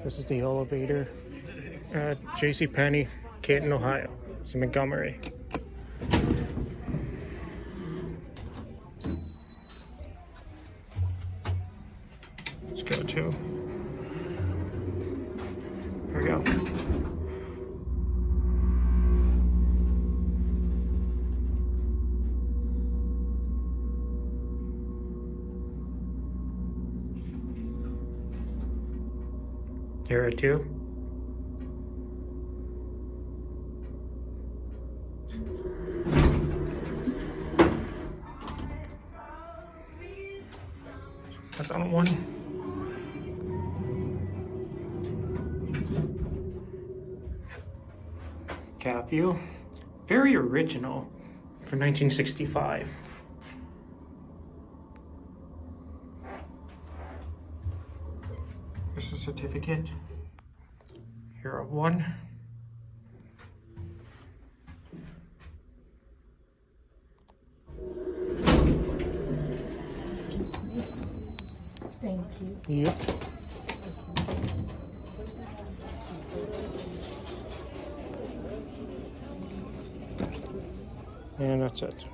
This is the elevator at JCPenney, Canton, Ohio. It's in Montgomery. Let's go to. Here we go. Here are two. That's on one. Cat view. Very original for 1965. Here's a certificate. Here are one. Excuse me. Thank you. Yep. And that's it.